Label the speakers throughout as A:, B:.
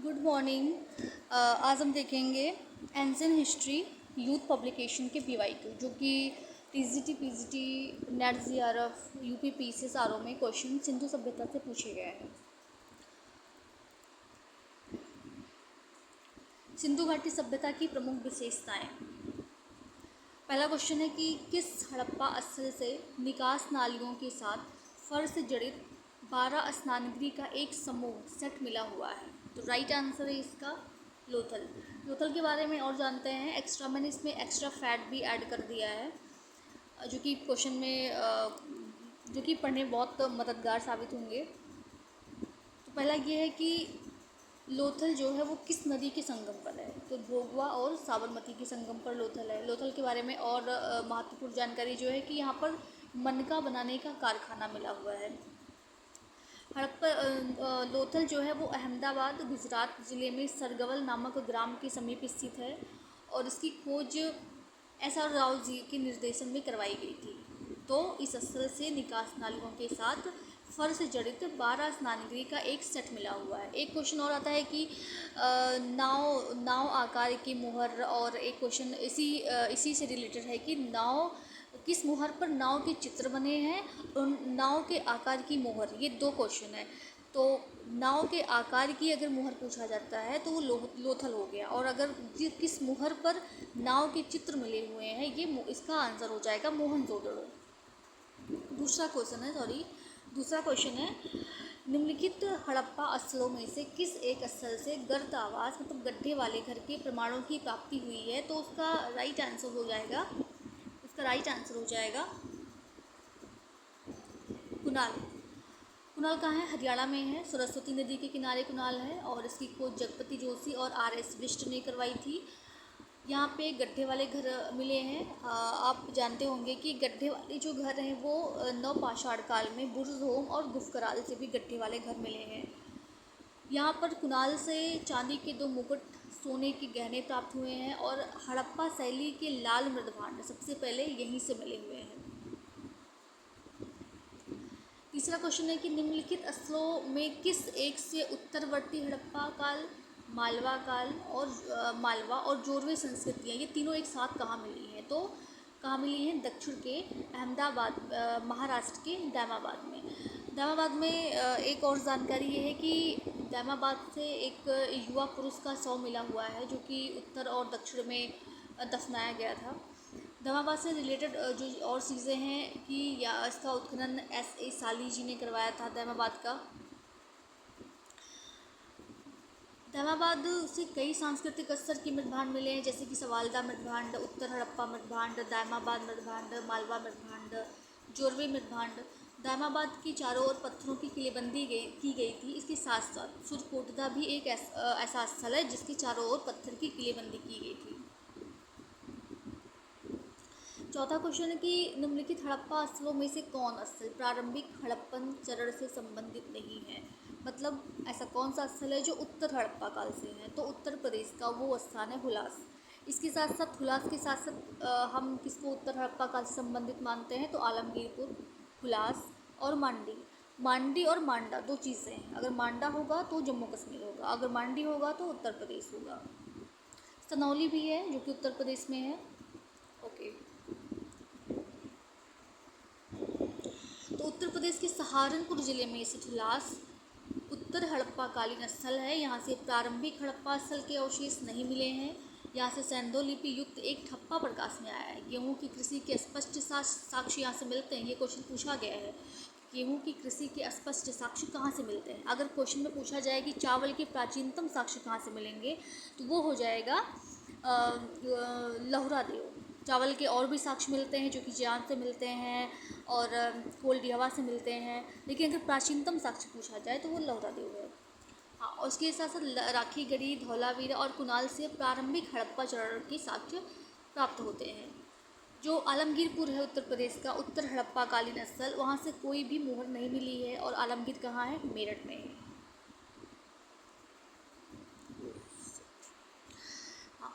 A: Good morning. आज हम देखेंगे एंशियंट हिस्ट्री यूथ पब्लिकेशन के PYQ जो कि TGT PGT net JRF UP PCS RO में क्वेश्चन सिंधु सभ्यता से पूछे गए हैं। सिंधु घाटी सभ्यता की प्रमुख विशेषताएं। पहला क्वेश्चन है कि किस हड़प्पा स्थल से निकास नालियों के साथ फर से जड़ित 12 स्नानगृह का एक समूह सेट मिला हुआ है। तो राइट आंसर है इसका लोथल। लोथल के बारे में और जानते हैं। एक्स्ट्रा मैंने इसमें एक्स्ट्रा फैट भी ऐड कर दिया है जो कि क्वेश्चन में जो कि पढ़ने बहुत मददगार साबित होंगे। तो पहला ये है कि लोथल जो है वो किस नदी के संगम पर है। तो भोगवा और साबरमती के संगम पर लोथल है। लोथल के बारे में और महत्वपूर्ण जानकारी जो है कि यहाँ पर मनका बनाने का कारखाना मिला हुआ है। हड़प्पा लोथल जो है वो अहमदाबाद गुजरात ज़िले में सरगवल नामक ग्राम के समीप स्थित है और इसकी खोज SR राव जी के निर्देशन में करवाई गई थी। तो इस स्थल से निकास नालियों के साथ फर से जड़ित 12 स्नानगृह का एक सेट मिला हुआ है। एक क्वेश्चन और आता है कि नाव आकार की मोहर, और एक क्वेश्चन इसी से रिलेटेड है कि नाव किस मोहर पर नाव के चित्र बने हैं और नाव के आकार की मोहर। ये दो क्वेश्चन है। तो नाव के आकार की अगर मोहर पूछा जाता है तो वो लोथल हो गया, और अगर किस मोहर पर नाव के चित्र मिले हुए हैं ये इसका आंसर हो जाएगा मोहनजोदड़ो। दूसरा क्वेश्चन है निम्नलिखित हड़प्पा स्थलों में से किस एक स्थल से गर्त आवास मतलब गड्ढे वाले घर के प्रमाणों की प्राप्ति हुई है। तो उसका राइट आंसर हो जाएगा कुनाल। कुनाल कहाँ है? हरियाणा में है। सरस्वती नदी के किनारे कुनाल है और इसकी खोज जगपति जोशी और RS बिष्ट ने करवाई थी। यहाँ पे गड्ढे वाले घर मिले हैं। आप जानते होंगे कि गड्ढे वाले जो घर हैं वो नवपाषाण काल में बुर्ज़होम और गुफकराल से भी गड्ढे वाले घर मिले हैं। यहाँ पर कुनाल से चांदी के 2 मुकुट, सोने के गहने प्राप्त हुए हैं और हड़प्पा शैली के लाल मृदभांड सबसे पहले यहीं से मिले हुए हैं। तीसरा क्वेश्चन है कि निम्नलिखित स्थलों में किस एक से उत्तरवर्ती हड़प्पा काल, मालवा और जोरवे संस्कृतियाँ ये तीनों एक साथ कहाँ मिली हैं। तो कहाँ मिली हैं? दक्षिण के अहमदाबाद, महाराष्ट्र के दामाबाद में। दामाबाद में एक और जानकारी ये है कि दामाबाद से एक युवा पुरुष का शव मिला हुआ है जो कि उत्तर और दक्षिण में दफनाया गया था। दामाबाद से रिलेटेड जो और चीज़ें हैं कि या इसका उत्खनन SA साली जी ने करवाया था दामाबाद का। दामाबाद से कई सांस्कृतिक स्तर के मृदभांड मिले हैं जैसे कि सवालदा मृदभांड, उत्तर हड़प्पा मृदभांड, दामाबाद मृदभांड, मालवा मृदभांड, जोरवे मृदभांड। दामाबाद की चारों ओर पत्थरों की किलेबंदी की गई थी। इसके साथ साथ सुरकोटदा भी एक ऐसा स्थल है जिसकी चारों ओर पत्थर की किलेबंदी की गई थी। चौथा क्वेश्चन है कि निम्नलिखित हड़प्पा स्थलों में से कौन स्थल प्रारंभिक हड़प्पन चरण से संबंधित नहीं है। मतलब ऐसा कौन सा स्थल है जो उत्तर हड़प्पा काल से है। तो उत्तर प्रदेश का वो स्थान है हुलास। इसके साथ साथ हुलास के साथ साथ हम किसको उत्तर हड़प्पा काल से संबंधित मानते हैं। तो आलमगीरपुर, हुलास और मांडी और मांडा दो चीज़ें हैं। अगर मांडा होगा तो जम्मू कश्मीर होगा, अगर मांडी होगा तो उत्तर प्रदेश होगा। सनौली भी है जो कि उत्तर प्रदेश में है। ओके, तो उत्तर प्रदेश के सहारनपुर ज़िले में स्थित हुलास उत्तर हड़प्पा कालीन स्थल है। यहाँ से प्रारंभिक हड़प्पा स्थल के अवशेष नहीं मिले हैं। यहाँ से सैंधो लिपि युक्त एक ठप्पा प्रकाश में आया है। गेहूँ की कृषि के स्पष्ट साक्ष्य यहाँ से मिलते हैं। ये क्वेश्चन पूछा गया है, गेहूँ की कृषि के स्पष्ट साक्ष्य कहाँ से मिलते हैं। अगर क्वेश्चन में पूछा जाए कि चावल के प्राचीनतम साक्ष्य कहाँ से मिलेंगे तो वो हो जाएगा लहुरा देव। चावल के और भी साक्ष्य मिलते हैं जो कि ज्ञान से मिलते हैं और कोल्डी हवा से मिलते हैं, लेकिन अगर प्राचीनतम साक्ष्य पूछा जाए तो वो लहुरा देव है। हाँ, और उसके साथ साथ राखीगढ़ी, धौलावीरा और कुनाल से प्रारंभिक हड़प्पा चरण के साक्ष्य प्राप्त होते हैं। जो आलमगीरपुर है उत्तर प्रदेश का उत्तर हड़प्पा कालीन स्थल, वहाँ से कोई भी मोहर नहीं मिली है। और आलमगीर कहाँ है? मेरठ में है।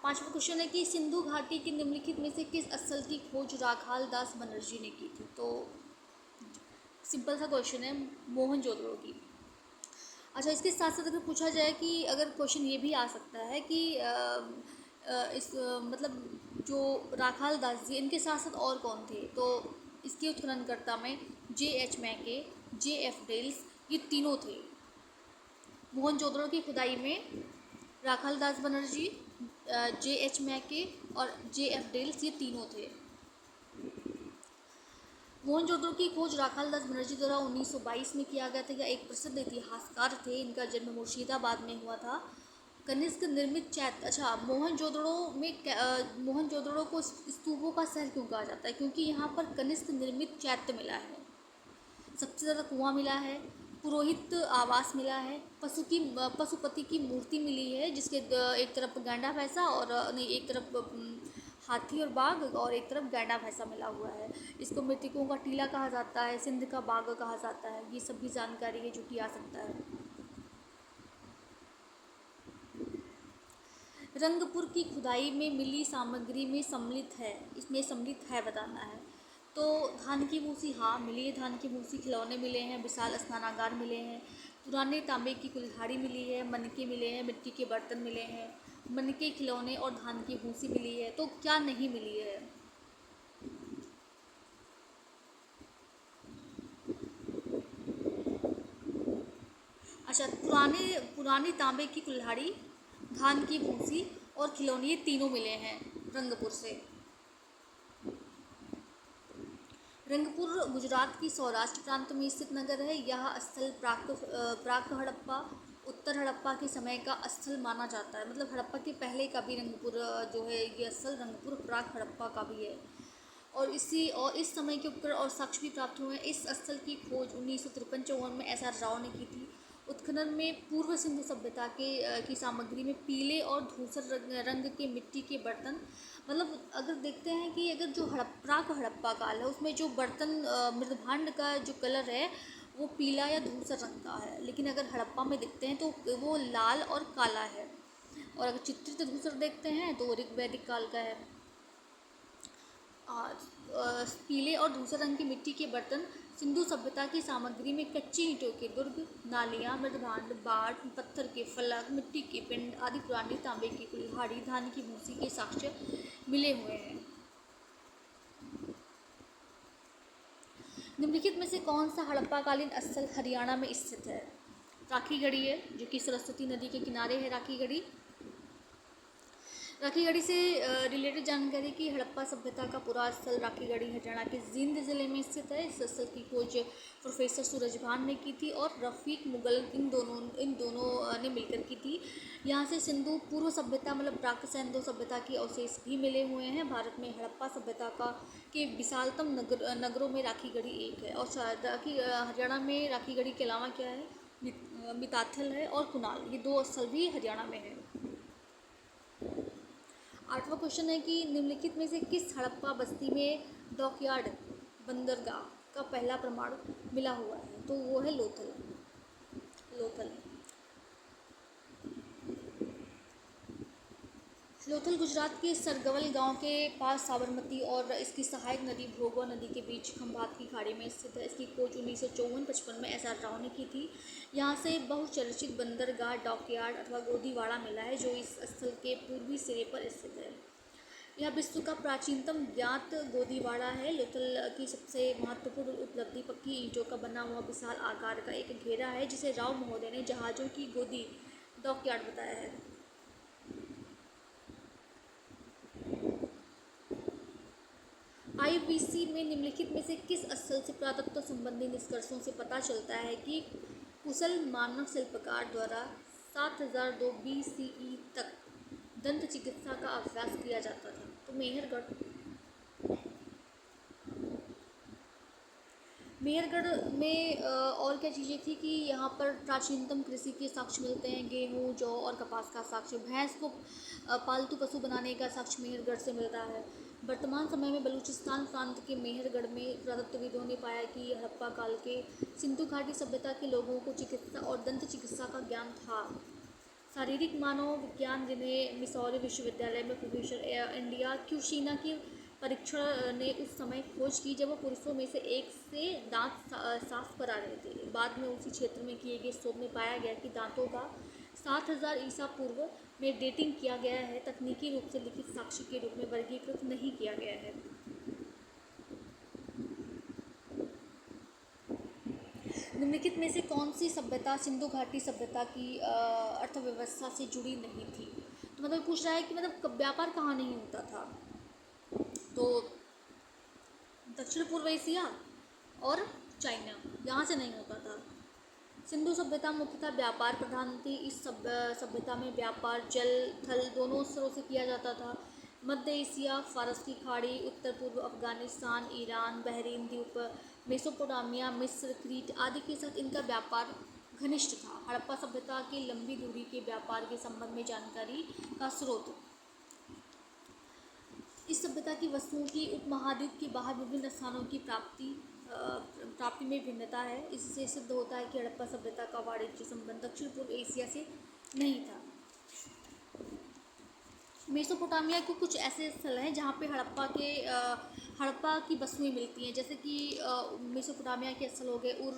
A: पांचवा क्वेश्चन है कि सिंधु घाटी के निम्नलिखित में से किस स्थल की खोज राखाल दास बनर्जी ने की थी। तो सिंपल सा क्वेश्चन है, मोहनजोदड़ो की। अच्छा, इसके साथ साथ अगर पूछा जाए कि अगर क्वेश्चन ये भी आ सकता है कि मतलब जो राखाल दास जी इनके साथ साथ और कौन थे, तो इसके उत्खननकर्ता में जे एच मैके, जे एफ डेल्स, ये तीनों थे। मोहनजोदड़ो की खुदाई में राखाल दास बनर्जी, जे एच मैके और जे एफ डेल्स, ये तीनों थे। मोहनजोदड़ो की खोज राखाल दास बनर्जी द्वारा 1922 में किया गया था। यह एक प्रसिद्ध इतिहासकार थे। इनका जन्म मुर्शिदाबाद में हुआ था। कनिष्क निर्मित चैत्य, अच्छा, मोहनजोदड़ो को स्तूपों का शहर क्यों कहा जाता है? क्योंकि यहाँ पर कनिष्क निर्मित चैत्य मिला है, सबसे ज़्यादा कुआं मिला है, पुरोहित आवास मिला है, पशुपति की मूर्ति मिली है जिसके एक तरफ गैंडा भैंसा और नहीं, एक तरफ हाथी और बाघ और एक तरफ गैंडा भैंसा मिला हुआ है। इसको मृतकों का टीला कहा जाता है, सिंध का बाघ कहा जाता है। ये सब भी जानकारी है जो कि आ सकता है। रंगपुर की खुदाई में मिली सामग्री में सम्मिलित है, इसमें सम्मिलित है बताना है। तो धान की भूसी, हाँ मिली है धान की भूसी, खिलौने मिले हैं, विशाल स्नानागार मिले हैं, पुराने तांबे की कुल्हाड़ी मिली है, मनके मिले हैं, मिट्टी के बर्तन मिले हैं, मनके, खिलौने और धान की भूसी मिली है। तो क्या नहीं मिली है? अच्छा, पुरानी तांबे की कुल्हाड़ी, धान की भूसी और खिलौने, ये तीनों मिले हैं रंगपुर से। रंगपुर गुजरात की सौराष्ट्र प्रांत में स्थित नगर है। यह स्थल प्राक हड़प्पा, उत्तर हड़प्पा के समय का स्थल माना जाता है। मतलब हड़प्पा के पहले का भी रंगपुर जो है, ये स्थल रंगपुर प्राक हड़प्पा का भी है। और इस समय के उपकरण और साक्ष्य भी प्राप्त हुए हैं। इस स्थल की खोज 1953-54 में एस आर राव ने की थी। उत्खनन में पूर्व सिंधु सभ्यता की सामग्री में पीले और धूसर रंग के मिट्टी के बर्तन, मतलब अगर देखते हैं कि अगर जो प्राक हड़प्पा काल है उसमें जो बर्तन मृदभांड का जो कलर है वो पीला या धूसर रंग का है, लेकिन अगर हड़प्पा में देखते हैं तो वो लाल और काला है। और अगर चित्रित धूसर देखते हैं तो वो ऋग्वैदिक काल का है। पीले और धूसर रंग की मिट्टी के बर्तन सिंधु सभ्यता की सामग्री में कच्ची ईंटों के दुर्ग, नालियाँ, मृदभांड, बाट, पत्थर के फलक, मिट्टी के पिंड आदि, पुरानी तांबे की कुल्हाड़ी, धान की भूसी के साक्ष्य मिले हुए हैं। निम्नलिखित में से कौन सा हड़प्पाकालीन स्थल हरियाणा में स्थित है? राखीगढ़ी है, जो कि सरस्वती नदी के किनारे है राखीगढ़ी। राखीगढ़ी से रिलेटेड जानकारी की हड़प्पा सभ्यता का पूरा स्थल राखीगढ़ी हरियाणा के जींद ज़िले में स्थित है। इस स्थल की खोज प्रोफेसर सूरजभान ने की थी और रफ़ीक मुगल, इन दोनों ने मिलकर की थी। यहाँ से सिंधु पूर्व सभ्यता मतलब प्राक सिंधु सभ्यता की अवशेष भी मिले हुए हैं। भारत में हड़प्पा सभ्यता के विशालतम नगरों में राखीगढ़ी एक है। और हरियाणा में राखीगढ़ी के अलावा क्या है, मिताथल है और कुनाल, ये दो स्थल भी हरियाणा में है। 8वां क्वेश्चन है कि निम्नलिखित में से किस हड़प्पा बस्ती में डॉकयार्ड बंदरगाह का पहला प्रमाण मिला हुआ है? तो वो है लोथल। लोथल गुजरात के सरगवल गांव के पास साबरमती और इसकी सहायक नदी भोगवा नदी के बीच खंभात की खाड़ी में स्थित है। इसकी खोज 1954-55 में एस आर राव ने की थी। यहाँ से बहुचर्चित बंदरगाह डॉकयार्ड अथवा गोदीवाड़ा मिला है, जो इस स्थल के पूर्वी सिरे पर स्थित है। यह विश्व का प्राचीनतम ज्ञात गोदीवाड़ा है। लोथल की सबसे महत्वपूर्ण उपलब्धि पक्की ईंटों का बना हुआ विशाल आकार का एक घेरा है, जिसे राव महोदय ने जहाज़ों की गोदी डॉकयार्ड बताया है। आईपीसी में निम्नलिखित में से किस स्थल से पुरातत्व संबंधी निष्कर्षों से पता चलता है कि कुशल मानव शिल्पकार द्वारा 7002 BCE तक दंत चिकित्सा का अभ्यास किया जाता था? तो मेहरगढ़ में और क्या चीज़ें थी कि यहाँ पर प्राचीनतम कृषि के साक्ष्य मिलते हैं। गेहूँ, जौ और कपास का साक्ष्य, भैंस को पालतू पशु बनाने का साक्ष्य मेहरगढ़ से मिलता है। वर्तमान समय में बलूचिस्तान प्रांत के मेहरगढ़ में पुरातत्वविदों ने पाया कि हड़प्पा काल के सिंधु घाटी सभ्यता के लोगों को चिकित्सा और दंत चिकित्सा का ज्ञान था। शारीरिक मानव विज्ञान, जिन्हें मिसौरी विश्वविद्यालय में प्रोफेसर इंडिया क्यूशीना की परीक्षण ने उस समय खोज की जब वो पुरुषों में से एक से दांत साफ करा रहे थे। बाद में उसी क्षेत्र में किए गए शोध में पाया गया कि दांतों का 7000 ईसा पूर्व में डेटिंग किया गया है, तकनीकी रूप से लिखित साक्ष्य के रूप में वर्गीकृत नहीं किया गया है। निम्नलिखित में से कौन सी सभ्यता सिंधु घाटी सभ्यता की अर्थव्यवस्था से जुड़ी नहीं थी? तो मतलब पूछ रहा है कि मतलब व्यापार कहाँ नहीं होता था। तो दक्षिण पूर्व एशिया और चाइना, यहाँ से नहीं होता था। सिंधु सभ्यता मुख्यतः व्यापार प्रधान थी। इस सभ्यता में व्यापार जल थल दोनों स्तरों से किया जाता था। मध्य एशिया, फारस की खाड़ी, उत्तर पूर्व अफगानिस्तान, ईरान, बहरीन द्वीप, मेसोपोटामिया, मिस्र, क्रीट आदि के साथ इनका व्यापार घनिष्ठ था। हड़प्पा सभ्यता के लंबी दूरी के व्यापार के संबंध में जानकारी का स्रोत। इस सभ्यता की वस्तुओं की उपमहाद्वीप के बाहर विभिन्न स्थानों की प्राप्ति में भिन्नता है। इससे सिद्ध होता है कि हड़प्पा सभ्यता का वाणिज्य संबंध दक्षिण पूर्व एशिया से नहीं था। मेसोपोटामिया के कुछ ऐसे स्थल हैं जहाँ पे हड़प्पा की वस्तुएं मिलती हैं, जैसे कि मेसोपोटामिया के स्थल हो गए उर,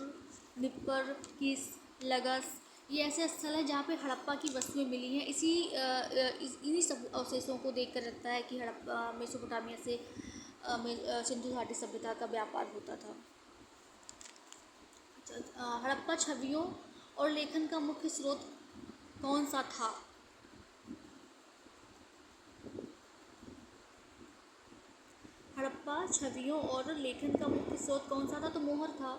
A: निप्पर, किस, लगस। ये ऐसे स्थल हैं जहाँ पे हड़प्पा की वस्तुएं मिली हैं। इन्हीं सब अवशेषों को देखकर लगता है कि हड़प्पा मेसोपोटामिया से सिंधु घाटी सभ्यता का व्यापार होता था। हड़प्पा छवियों और लेखन का मुख्य स्रोत कौन सा था? हड़प्पा छवियों और लेखन का मुख्य स्रोत कौन सा था? तो मोहर था।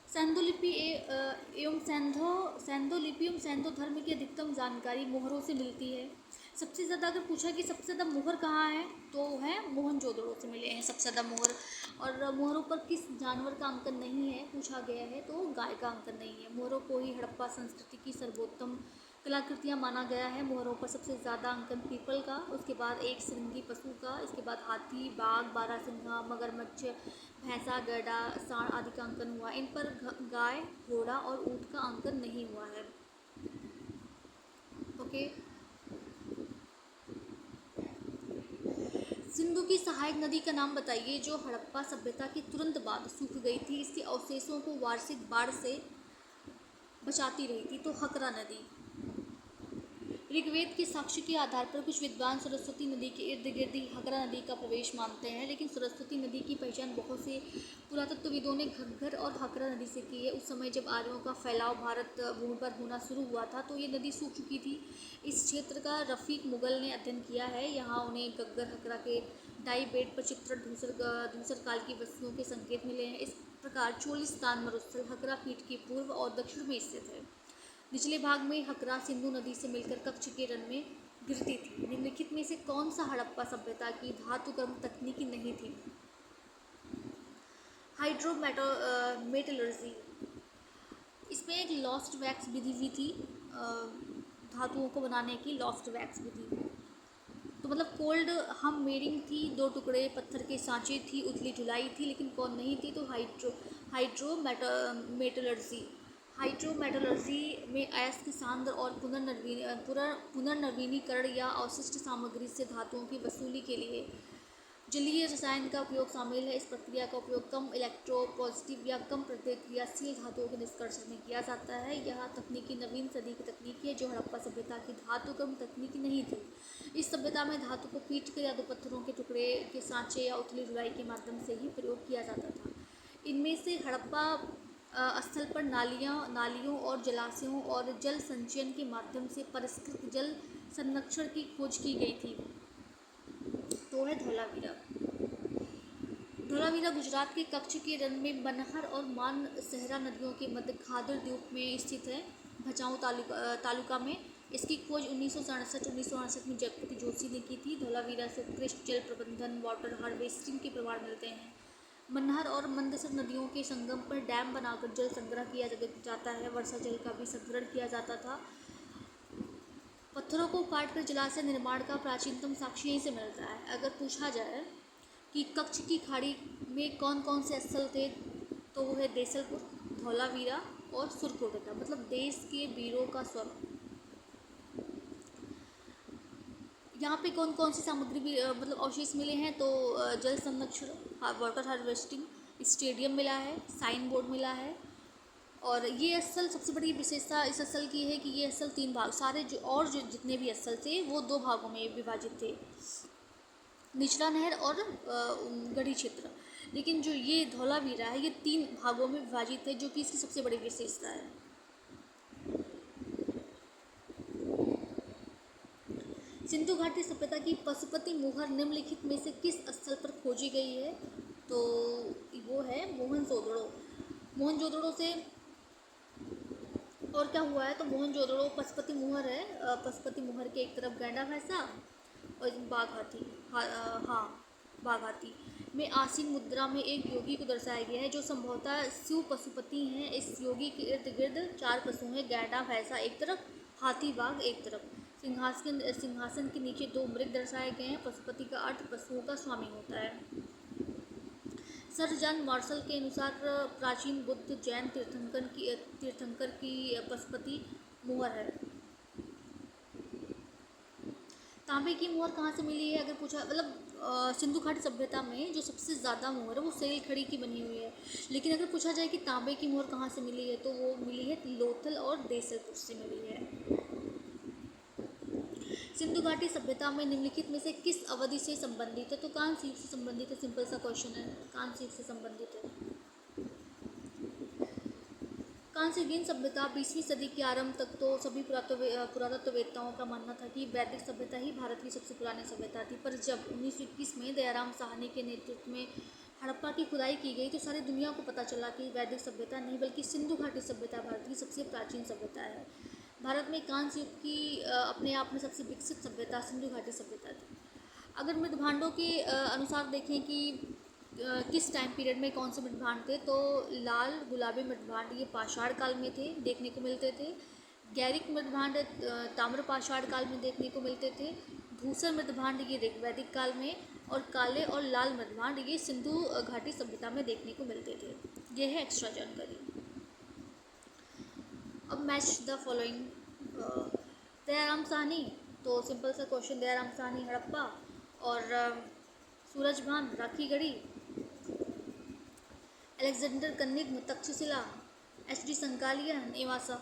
A: सैंधो लिपि एवं सैंधो लिपि एवं सैंधो धर्म की अधिकतम जानकारी मोहरों से मिलती है। सबसे ज़्यादा अगर पूछा कि सबसे ज़्यादा मोहर कहाँ है, तो वो है मोहनजोदड़ो से मिले हैं सबसे ज़्यादा मोहर। और मोहरों पर किस जानवर का अंकन नहीं है पूछा गया है, तो गाय का अंकन नहीं है। मोहरों को ही हड़प्पा संस्कृति की सर्वोत्तम कलाकृतियाँ माना गया है। मोहरों पर सबसे ज़्यादा अंकन पीपल का, उसके बाद एक श्रृंगी पशु का, इसके बाद हाथी, बाघ, बारहसिंघा, मगरमच्छ, भैंसा, गैंडा, सांड आदि का अंकन हुआ। इन पर गाय, घोड़ा और ऊँट का अंकन नहीं हुआ है। ओके। सिंधु की सहायक नदी का नाम बताइए जो हड़प्पा सभ्यता के तुरंत बाद सूख गई थी। इसके अवशेषों को वार्षिक बाढ़ से बचाती रही थी। तो हकरा नदी। ऋग्वेद के साक्ष्य के आधार पर कुछ विद्वान सरस्वती नदी के इर्द गिर्द ही हकरा नदी का प्रवेश मानते हैं, लेकिन सरस्वती नदी की पहचान बहुत से पुरातत्वविदों ने घग्गर और हकरा नदी से की है। उस समय जब आर्यों का फैलाव भारत भूमि पर होना शुरू हुआ था तो ये नदी सूख चुकी थी। इस क्षेत्र का रफ़ीक मुगल ने अध्ययन किया है। यहाँ उन्हें घग्गर हकरा के डाई बेड पर चित्रण धूसर काल की वस्तुओं के संकेत मिले हैं। इस प्रकार चोलिस्तान मरुस्थल हकरा पीठ के पूर्व और दक्षिण में स्थित है। निचले भाग में हकरा सिंधु नदी से मिलकर कच्छ के रण में गिरती थी। निम्नलिखित में से कौन सा हड़प्पा सभ्यता की धातुकर्म तकनीकी नहीं थी? हाइड्रोमेटलर्जी। इसमें एक लॉस्ट वैक्स विधि भी थी, धातुओं को बनाने की लॉस्ट वैक्स विधि। तो मतलब कोल्ड हम मेरिंग थी, 2 टुकड़े पत्थर के सांचे थी, उथली धुलाई थी, लेकिन कौन नहीं थी? तो हाइड्रोमेटलर्जी। हाइड्रोमेटलर्जी में अयस्क सांद्र और पुनर्नवीनीकरण या अवशिष्ट सामग्री से धातुओं की वसूली के लिए जलीय रसायन का उपयोग शामिल है। इस प्रक्रिया का उपयोग कम इलेक्ट्रोपॉजिटिव या कम प्रतिक्रियाशील धातुओं के निष्कर्षण में किया जाता है। यह तकनीकी नवीन सदी की तकनीक है जो हड़प्पा सभ्यता की धातुकर्म तकनीकी नहीं थी। इस सभ्यता में धातु को पीट कर या 2 पत्थरों के टुकड़े के सांचे या उथली धुलाई के माध्यम से ही प्रयोग किया जाता था। इनमें से हड़प्पा स्थल पर नालियों और जलाशयों और जल संचयन के माध्यम से परिष्कृत जल संरक्षण की खोज की गई थी। तो है धौलावीरा। धौलावीरा गुजरात के कच्छ के रण में बनहर और मानसहरा नदियों के मध्य खादर द्वीप में स्थित है, भचाऊ तालुका में। इसकी खोज 1967 में जगपति जोशी ने की थी। धौलावीरा से उत्कृष्ट जल प्रबंधन, वाटर हार्वेस्टिंग के प्रमाण मिलते हैं। मनहर और मंदसर नदियों के संगम पर डैम बनाकर जल संग्रह किया जाता है। वर्षा जल का भी संग्रहण किया जाता था। पत्थरों को काटकर जलाशय निर्माण का प्राचीनतम साक्ष्य यहीं से मिलता है। अगर पूछा जाए कि कच्छ की खाड़ी में कौन कौन से स्थल थे, तो वो है देसलपुर, धौलावीरा, और सुरकुर्वता मतलब देश के वीरों का स्वर। यहाँ पे कौन कौन सी सामग्री भी मतलब अवशेष मिले हैं, तो जल संरक्षण, वाटर हार्वेस्टिंग, स्टेडियम मिला है, साइन बोर्ड मिला है। और ये स्थल सबसे बड़ी विशेषता इस स्थल की है कि ये स्थल 3 भाग, सारे जो जितने भी स्थल थे वो 2 भागों में विभाजित थे, निचला नहर और गढ़ी क्षेत्र। लेकिन जो ये धौलावीरा है ये 3 भागों में विभाजित है, जो कि इसकी सबसे बड़ी विशेषता है। सिंधु घाटी सभ्यता की पशुपति मुहर निम्नलिखित में से किस स्थल पर खोजी गई है, तो वो है मोहनजोदड़ो। मोहनजोदड़ो से और क्या हुआ है, तो मोहनजोदड़ो पशुपति मुहर है, पशुपति मुहर के एक तरफ गैंडा भैंसा और बाघ हाथी, हाँ बाघ हाथी में आसीन मुद्रा में एक योगी को दर्शाया गया है, जो संभवतः शिव पशुपति हैं। इस योगी के इर्द गिर्द 4 पशु हैं, गैंडा भैंसा एक तरफ, हाथी बाघ एक तरफ। सिंहासन के नीचे 2 मृग दर्शाए गए हैं। पशुपति का अर्थ पशुओं का स्वामी होता है। सर जॉन मार्शल के अनुसार प्राचीन बुद्ध जैन तीर्थंकर की पशुपति मुहर है। तांबे की मुहर कहाँ से मिली है, अगर पूछा मतलब सिंधु घाटी सभ्यता में जो सबसे ज़्यादा मुहर है वो सेल खड़ी की बनी हुई है। लेकिन अगर पूछा जाए कि तांबे की मुहर कहाँ से मिली है, तो वो मिली है लोथल और देसलपुर से मिली है। सिंधु घाटी सभ्यता में निम्नलिखित में से किस अवधि से संबंधित है, तो कांस्य युग से संबंधित है। सिंपल सा क्वेश्चन है, कांस्य युग से संबंधित है। कांस्ययुगीन सभ्यता 20वीं सदी के आरंभ तक तो सभी पुरातत्ववेत्ताओं का मानना था कि वैदिक सभ्यता ही भारत की सबसे पुरानी सभ्यता थी। पर जब 1921 में दयाराम साहनी के नेतृत्व में हड़प्पा की खुदाई की गई तो सारी दुनिया को पता चला कि वैदिक सभ्यता नहीं बल्कि सिंधु घाटी सभ्यता भारत की सबसे प्राचीन सभ्यता है। भारत में कांस्य युग की अपने आप में सबसे विकसित सभ्यता सिंधु घाटी सभ्यता थी। अगर मृदभांडों के अनुसार देखें कि किस टाइम पीरियड में कौन से मृदभांड थे, तो लाल गुलाबी मृदभांड ये पाषाण काल में थे, देखने को मिलते थे। गैरिक मृदभांड ताम्र पाषाण काल में देखने को मिलते थे। धूसर मृदभांड ये ऋग्वैदिक काल में, और काले और लाल मृदभांड ये सिंधु घाटी सभ्यता में देखने को मिलते थे। ये है एक्स्ट्रा जानकारी। अब match the following. Dayaram Sahni, तो सिंपल सा क्वेश्चन, दयाराम साहनी हड़प्पा, और Surajbhan Rakhigarhi, Alexander Cunningham Taxila, H D. Sankalia Nevasa.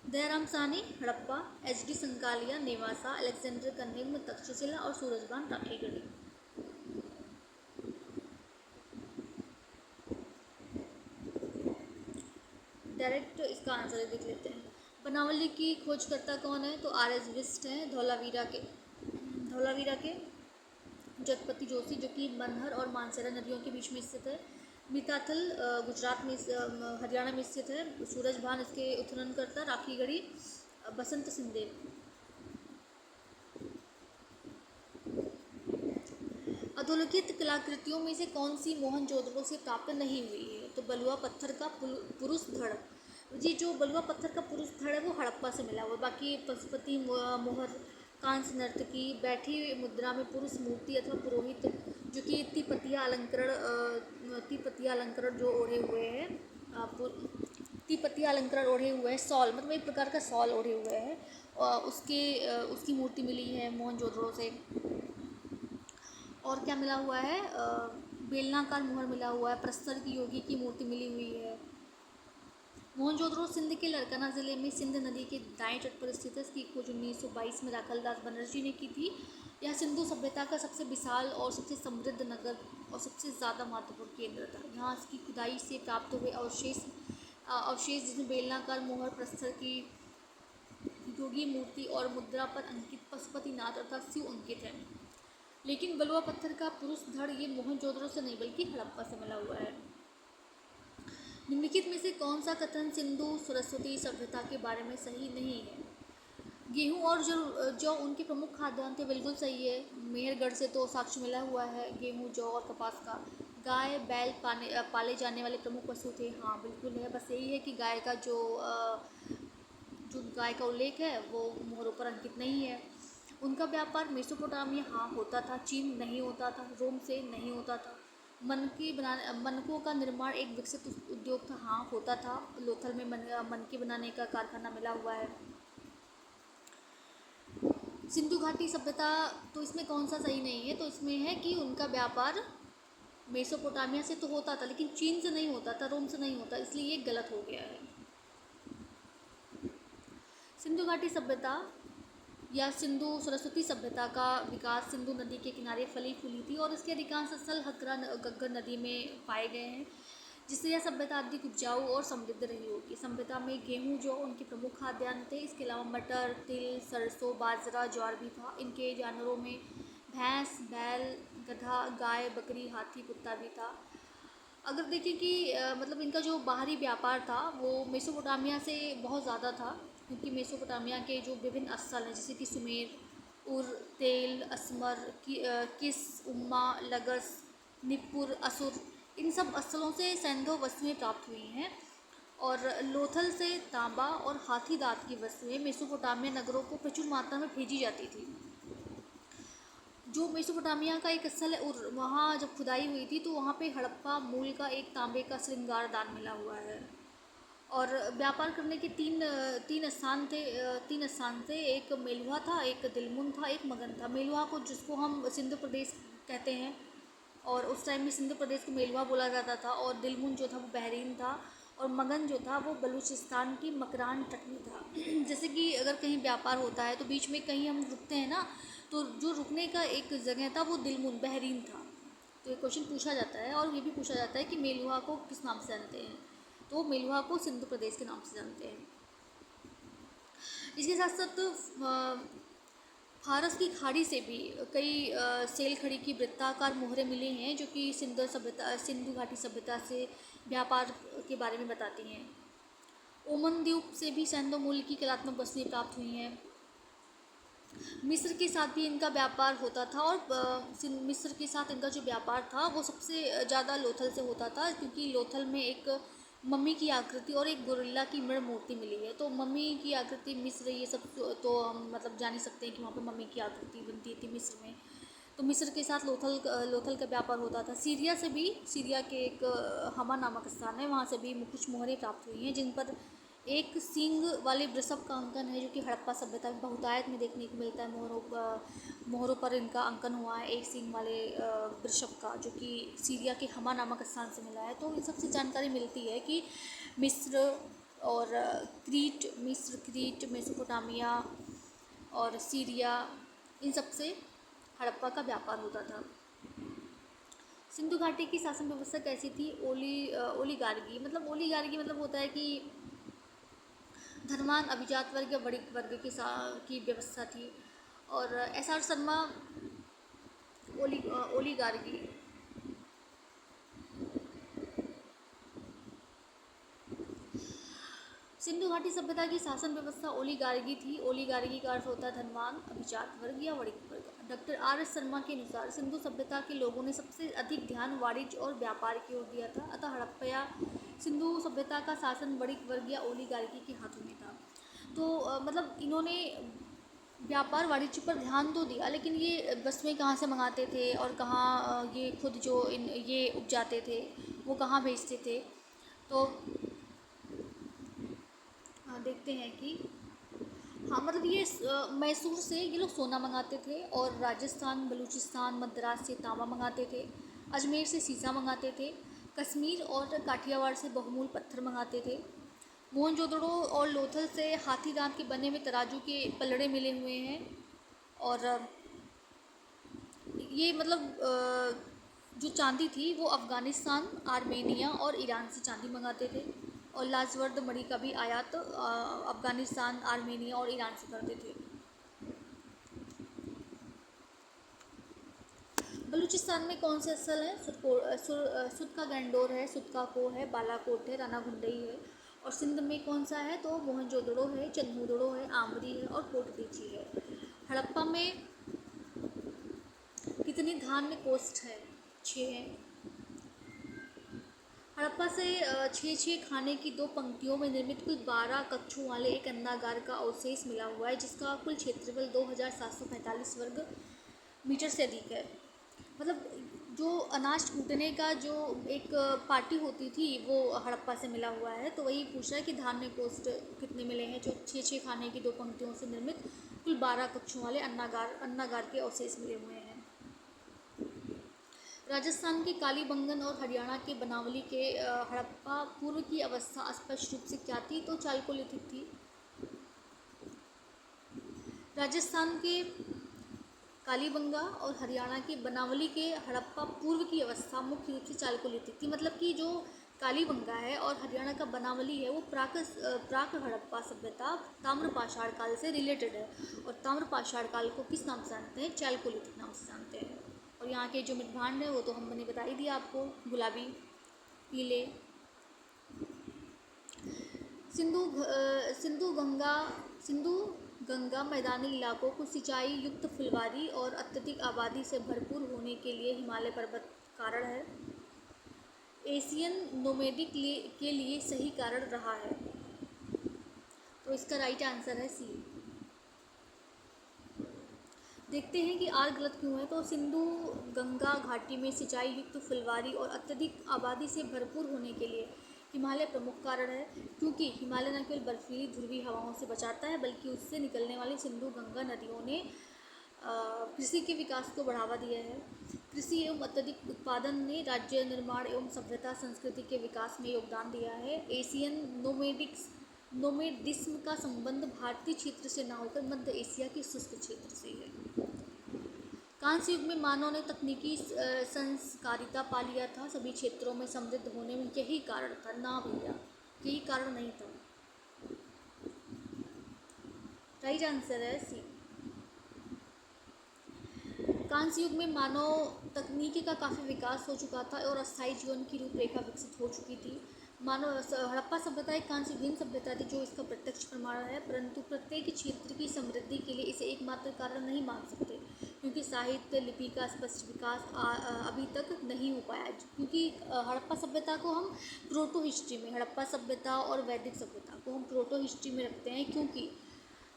A: Dayaram Sahni Harappa, H D. Sankalia Nevasa, Alexander Cunningham Taxila और सूरजभान राखीगढ़ी। डायरेक्ट इसका आंसर देख लेते हैं। बनावली की खोजकर्ता कौन है, तो आर.एस. विस्ट हैं। धौलावीरा के जगपति जोशी, जो कि मनहर और मानसेरा नदियों के बीच में स्थित है। मीताथल गुजरात में हरियाणा में स्थित है। सूरजभान इसके उत्खननकर्ता। राखीगढ़ी बसंत सिंहदेव। अधोलिखित कलाकृतियों में से कौन सी मोहनजोदड़ो से प्राप्त नहीं हुई है, तो बलुआ पत्थर का पुरुष धड़। जी जो बलुआ पत्थर का पुरुष धड़ है वो हड़प्पा से मिला हुआ। बाकी पशुपति मुहर, कांस्य नर्तकी, बैठी मुद्रा में पुरुष मूर्ति अथवा पुरोहित, जो कि तिपतिया अलंकरण जो ओढ़े हुए हैं, तिपतिया अलंकरण ओढ़े हुए हैं, सॉल मतलब एक प्रकार का सॉल ओढ़े हुए हैं, उसकी मूर्ति मिली है मोहनजोदड़ो से। और क्या मिला हुआ है, बेलनाकार मुहर मिला हुआ है, प्रस्तर की योगी की मूर्ति मिली हुई है। मोहनजोदड़ो सिंध के लड़काना ज़िले में सिंध नदी के दाएं तट पर स्थित है। इसकी खोज 1922 में राखलदास बनर्जी ने की थी। यह सिंधु सभ्यता का सबसे विशाल और सबसे समृद्ध नगर और सबसे ज़्यादा महत्वपूर्ण केंद्र था। यहाँ इसकी खुदाई से प्राप्त हुए अवशेष जिसमें बेलनाकार मुहर, प्रस्तर की योगी मूर्ति और मुद्रा पर अंकित पशुपतिनाथ अर्थात शिव अंकित है। लेकिन बलुआ पत्थर का पुरुष धड़ ये मोहनजोदड़ो से नहीं बल्कि हड़प्पा से मिला हुआ है। निम्नलिखित में से कौन सा कथन सिंधु सरस्वती सभ्यता के बारे में सही नहीं है। गेहूं और जौ उनके प्रमुख खाद्यान्न थे, बिल्कुल सही है। मेहरगढ़ से तो साक्ष्य मिला हुआ है गेहूं, जौ और कपास का। गाय बैल पाले जाने वाले प्रमुख पशु थे, हाँ बिल्कुल है। बस यही है कि गाय का जो गाय का उल्लेख है वो मोहरों पर अंकित नहीं है। उनका व्यापार मेसोपोटामिया हाँ होता था, चीन नहीं होता था, रोम से नहीं होता था। मनकों का निर्माण एक विकसित उद्योग था, हाँ होता था। लोथल में मनके बनाने का कारखाना मिला हुआ है। सिंधु घाटी सभ्यता, तो इसमें कौन सा सही नहीं है? तो इसमें है कि उनका व्यापार मेसोपोटामिया से तो होता था, लेकिन चीन से नहीं होता था, रोम से नहीं होता, इसलिए ये गलत हो गया है। सिंधु घाटी सभ्यता या सिंधु सरस्वती सभ्यता का विकास सिंधु नदी के किनारे फली फूली थी और इसके अधिकांश स्थल घग्गर नदी में पाए गए हैं, जिससे यह सभ्यता अधिक उपजाऊ और समृद्ध रही होगी। सभ्यता में गेहूं जो उनके प्रमुख खाद्यान्न थे, इसके अलावा मटर, तिल, सरसों, बाजरा, ज्वार भी था। इनके जानवरों में भैंस, बैल, गधा, गाय, बकरी, हाथी, कुत्ता भी था। अगर देखें कि मतलब इनका जो बाहरी व्यापार था वो मेसोपोटामिया से बहुत ज़्यादा था, क्योंकि मेसोपोटामिया के जो विभिन्न स्थल हैं जैसे कि सुमेर, उर, तेल, असमर, किस, उम्मा, लगस, निप्पुर, असुर, इन सब स्थलों से सैंधव वस्तुएं प्राप्त हुई हैं। और लोथल से तांबा और हाथी दांत की वस्तुएं मेसोपोटामिया नगरों को प्रचुर मात्रा में भेजी जाती थी। जो मेसोपोटामिया का एक स्थल है उर, वहाँ जब खुदाई हुई थी तो वहाँ पे हड़प्पा मूल का एक तांबे का श्रृंगार दान मिला हुआ है। और व्यापार करने के तीन स्थान थे। एक मेलुहा था, एक दिलमुन था, एक मगन था। मेलुहा को, जिसको हम सिंध प्रदेश कहते हैं, और उस टाइम में सिंध प्रदेश को मेलुहा बोला जाता था, और दिलमुन जो था वो बहरीन था, और मगन जो था वो बलूचिस्तान की मकरान तट में था। जैसे कि अगर कहीं व्यापार होता है तो बीच में कहीं हम रुकते हैं ना, तो जो रुकने का एक जगह था वो दिलमुन बहरीन था। तो ये क्वेश्चन पूछा जाता है, और ये भी पूछा जाता है कि मेलुहा को किस नाम से जानते हैं, तो मेलुहा को सिंध प्रदेश के नाम से जानते हैं। इसके साथ साथ फारस की खाड़ी से भी कई सेल खड़ी की वृत्ताकार मोहरें मिली हैं, जो कि सिंधु घाटी सभ्यता से व्यापार के बारे में बताती हैं। ओमन द्वीप से भी सैंधव मूल की कलात्मक वस्तुएं प्राप्त हुई हैं। मिस्र के साथ भी इनका व्यापार होता था, और मिस्र के साथ इनका जो व्यापार था वो सबसे ज़्यादा लोथल से होता था, क्योंकि लोथल में एक मम्मी की आकृति और एक गोरिल्ला की मृण मूर्ति मिली है। तो मम्मी की आकृति मिस्र, ये सब तो हम मतलब जान ही सकते हैं कि वहाँ पे मम्मी की आकृति बनती थी मिस्र में। तो मिस्र के साथ लोथल का व्यापार होता था। सीरिया से भी, सीरिया के एक हमा नामक स्थान है, वहाँ से भी कुछ मोहरें प्राप्त हुई हैं, जिन पर एक सींग वाले वृषभ का अंकन है, जो कि हड़प्पा सभ्यता में बहुतायत में देखने को मिलता है। मोहरों पर इनका अंकन हुआ है एक सींग वाले वृषभ का, जो कि सीरिया के हमा नामक स्थान से मिला है। तो इन सबसे जानकारी मिलती है कि मिस्र और क्रीट, मेसोपोटामिया और सीरिया, इन सब से हड़प्पा का व्यापार होता था। सिंधु घाटी की शासन व्यवस्था कैसी थी? ओलीगार्गी मतलब होता है कि धनवान अभिजात वर्ग या वणिक वर्ग की व्यवस्था थी। और एस.आर. शर्मा ओलीगार्गी, सिंधु घाटी सभ्यता की शासन व्यवस्था ओलीगार्गी थी। ओलीगार्गी का अर्थ होता है धनवान अभिजात वर्ग या वणिक वर्ग। Doctor R S. शर्मा के अनुसार सिंधु सभ्यता के लोगों ने सबसे अधिक ध्यान वाणिज्य और व्यापार की ओर दिया था, अतः हड़प्पा सिंधु सभ्यता का शासन वणिक वर्ग या ओलीगार्गी के हाथों में था। तो मतलब इन्होंने व्यापार वाणिज्य पर ध्यान तो दिया, लेकिन ये वस्तुएं कहाँ से मंगाते थे और कहाँ ये खुद जो ये उपजाते थे वो कहाँ भेजते थे? तो देखते हैं कि हाँ मतलब ये मैसूर से ये लोग सोना मंगाते थे, और राजस्थान, बलूचिस्तान, मद्रास से तांबा मंगाते थे, अजमेर से सीसा मंगाते थे, कश्मीर और काठियावाड़ से बहुमूल पत्थर मंगाते थे। मोहनजोदड़ो और लोथल से हाथी दांत के बने हुए तराजू के पलड़े मिले हुए हैं। और ये मतलब जो चांदी थी वो अफ़गानिस्तान, आर्मेनिया और ईरान से चांदी मंगाते थे। और लाजवर्द मणि का भी आयात अफ़गानिस्तान, आर्मेनिया और ईरान से करते थे। बलूचिस्तान में कौन से स्थल हैं? सुद का गैंडोर है, सुद का को है, बालाकोट है, राना गुंडई है। और सिंध में कौन सा है? तो मोहनजोदड़ो है, चंदूदड़ो है, आमरी है और कोटदीची है। हड़प्पा में कितनी धान्य कोष्ठ है? 6 है। हड़प्पा से छः खाने की 2 पंक्तियों में निर्मित कुल 12 कक्षों वाले एक अन्नागार का अवशेष मिला हुआ है, जिसका कुल क्षेत्रफल 2745 वर्ग मीटर से अधिक है। मतलब जो अनाज कूटने का जो एक पार्टी होती थी वो हड़प्पा से मिला हुआ है। तो वही पूछ रहा है कि धान्य कोष्ठ कितने मिले हैं, जो 6 खाने की 2 पंक्तियों से निर्मित कुल 12 कक्षों वाले अन्नागार के अवशेष मिले हुए हैं। राजस्थान के कालीबंगन और हरियाणा के बनावली के हड़प्पा पूर्व की अवस्था स्पष्ट रूप से क्या थी, तो चालकोलिथिक थी। राजस्थान के कालीबंगा और हरियाणा के बनावली के हड़प्पा पूर्व की अवस्था मुख्य रूप से चालकोलिथिक थी। मतलब कि जो कालीबंगा है और हरियाणा का बनावली है वो प्राक हड़प्पा सभ्यता ताम्रपाषाण काल से रिलेटेड है, और ताम्रपाषाण काल को किस नाम से जानते हैं, चालकोलिथिक नाम से जानते हैं। और यहाँ के जो मृद्भांड है वो तो हमने बता ही दिया आपको, गुलाबी, पीले। सिंधु गंगा मैदानी इलाकों को सिंचाई युक्त फुलवारी और अत्यधिक आबादी से भरपूर होने के लिए हिमालय पर्वत कारण है। एशियन नोमैडिक के लिए सही कारण रहा है। तो इसका राइट आंसर है सी। देखते हैं कि आर गलत क्यों है। तो सिंधु गंगा घाटी में सिंचाई युक्त फुलवारी और अत्यधिक आबादी से भरपूर होने के लिए हिमालय प्रमुख कारण है, क्योंकि हिमालय न केवल बर्फीली ध्रुवीय हवाओं से बचाता है बल्कि उससे निकलने वाली सिंधु गंगा नदियों ने कृषि के विकास को बढ़ावा दिया है। कृषि एवं अत्यधिक उत्पादन ने राज्य निर्माण एवं सभ्यता संस्कृति के विकास में योगदान दिया है। एशियन नोमेडिस्म का संबंध भारतीय क्षेत्र से न होकर मध्य एशिया के शुष्क क्षेत्र से है। कांस्य युग में मानव ने तकनीकी संस्कारिता पा लिया था, सभी क्षेत्रों में समृद्ध होने में यही कारण था। ना भैया, यही कारण नहीं था। राइट आंसर है सी। कांस्य युग में मानव तकनीकी का काफ़ी विकास हो चुका था और अस्थायी जीवन की रूपरेखा विकसित हो चुकी थी। हड़प्पा सभ्यता एक कांस्ययुगीन सभ्यता थी जो इसका प्रत्यक्ष प्रमाण है, परंतु प्रत्येक क्षेत्र की समृद्धि के लिए इसे एकमात्र कारण नहीं मान सकते, क्योंकि साहित्य लिपि का स्पष्ट विकास अभी तक नहीं हो पाया। क्योंकि हड़प्पा सभ्यता को हम प्रोटो हिस्ट्री में, हड़प्पा सभ्यता और वैदिक सभ्यता को हम प्रोटो हिस्ट्री में रखते हैं, क्योंकि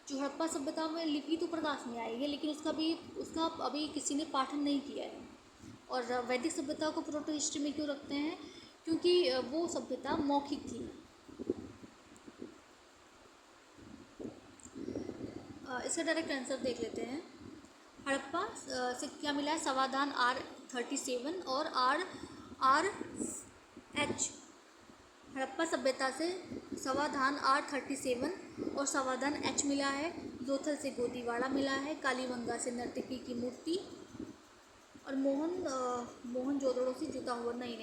A: जो हड़प्पा सभ्यता में लिपि तो प्रकाश में आई है लेकिन उसका अभी किसी ने पाठन नहीं किया है। और वैदिक सभ्यता को प्रोटो हिस्ट्री में क्यों रखते हैं, क्योंकि वो सभ्यता मौखिक थी। इसका डायरेक्ट आंसर देख लेते हैं। हड़प्पा से क्या मिला है, समाधान R37 और RH। हड़प्पा सभ्यता से समाधान R37 और समाधान H मिला है। लोथल से गोदीवाड़ा मिला है। कालीबंगा से नर्तकी की मूर्ति और मोहनजोदड़ो से जुटा हुआ नहीं।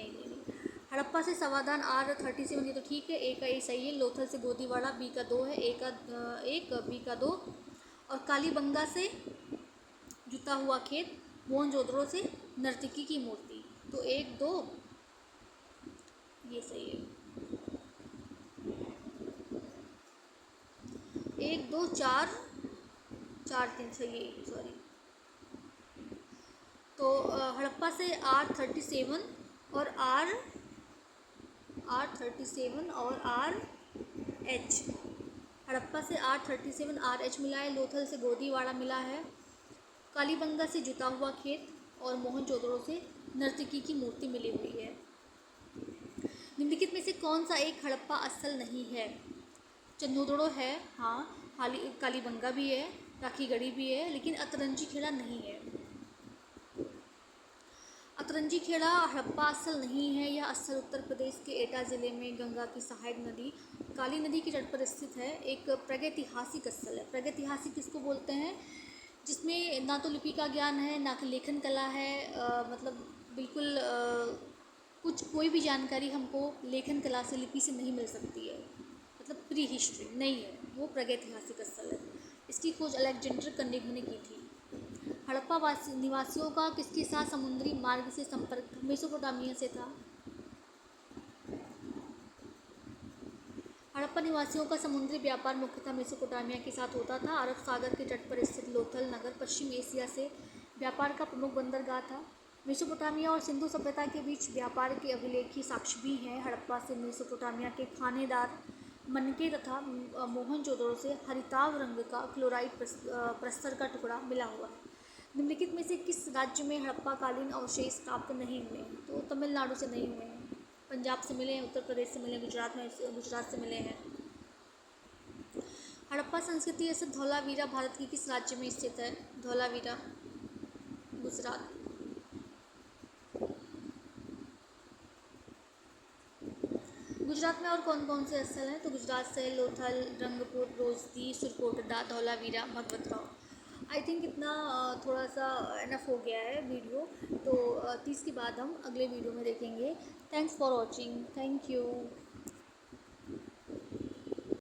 A: हड़प्पा से समाधान R37 ये तो ठीक है, ए का ए सही है। लोथल से गोदीवाड़ा बी का 2 है, ए का 1 बी का 2। और कालीबंगा से जुटा हुआ खेत, मोहनजोदड़ो से नर्तकी की मूर्ति, तो 1 2 ये सही है। 1 2 4 4 3 सही है, सॉरी। तो हड़प्पा से R37 और R37 और RH। हड़प्पा से R37 RH मिला है। लोथल से गोदीवाड़ा मिला है। कालीबंगा से जुटा हुआ खेत और मोहनजोदड़ो से नर्तकी की मूर्ति मिली हुई है। निम्नलिखित में से कौन सा एक हड़प्पा अस्थल नहीं है? चंदोदड़ो है, हाँ। कालीबंगा भी है, राखीगढ़ी भी है, लेकिन अतरंजी खेड़ा नहीं है। अतरंजी खेड़ा हड़प्पा स्थल नहीं है। यह स्थल उत्तर प्रदेश के एटा जिले में गंगा की सहायक नदी काली नदी के तट पर स्थित है। एक प्रागैतिहासिक स्थल है। प्रागैतिहासिक किसको बोलते हैं? जिसमें ना तो लिपि का ज्ञान है, ना कि लेखन कला है। मतलब बिल्कुल कोई भी जानकारी हमको लेखन कला से, लिपि से नहीं मिल सकती है। मतलब प्री हिस्ट्री नहीं है, वो प्रागैतिहासिक स्थल है। इसकी खोज अलेक्जेंडर कनिंघम ने की थी। हड़प्पा निवासियों का किसके साथ समुद्री मार्ग से संपर्क मेसोपोटामिया से था? हड़प्पा निवासियों का समुद्री व्यापार मुख्यतः मेसोपोटामिया के साथ होता था। अरब सागर के तट पर स्थित लोथल नगर पश्चिम एशिया से व्यापार का प्रमुख बंदरगाह था। मेसोपोटामिया और सिंधु सभ्यता के बीच व्यापार के अभिलेखीय साक्ष्य भी हैं। हड़प्पा से मेसोपोटामिया के खानेदार मनके तथा मोहनजोदड़ो से हरिताभ रंग का क्लोराइड प्रस्तर का टुकड़ा मिला हुआ है। निम्नलिखित में से किस राज्य में हड़प्पा कालीन अवशेष प्राप्त नहीं हुए हैं? तो तमिलनाडु से नहीं हुए हैं, पंजाब से मिले हैं, उत्तर प्रदेश से मिले, गुजरात से मिले हैं। हड़प्पा संस्कृति स्थित धौलावीरा भारत की किस राज्य में स्थित है? धौलावीरा गुजरात। गुजरात में और कौन कौन से स्थल हैं? तो गुजरात से लोथल, रंगपुर, रोजदी, सुरकोटडा, धौलावीरा, भगवतराव। आई थिंक इतना थोड़ा सा इनफ हो गया है वीडियो। तो 30 के बाद हम अगले वीडियो में देखेंगे। Thanks for watching. Thank you.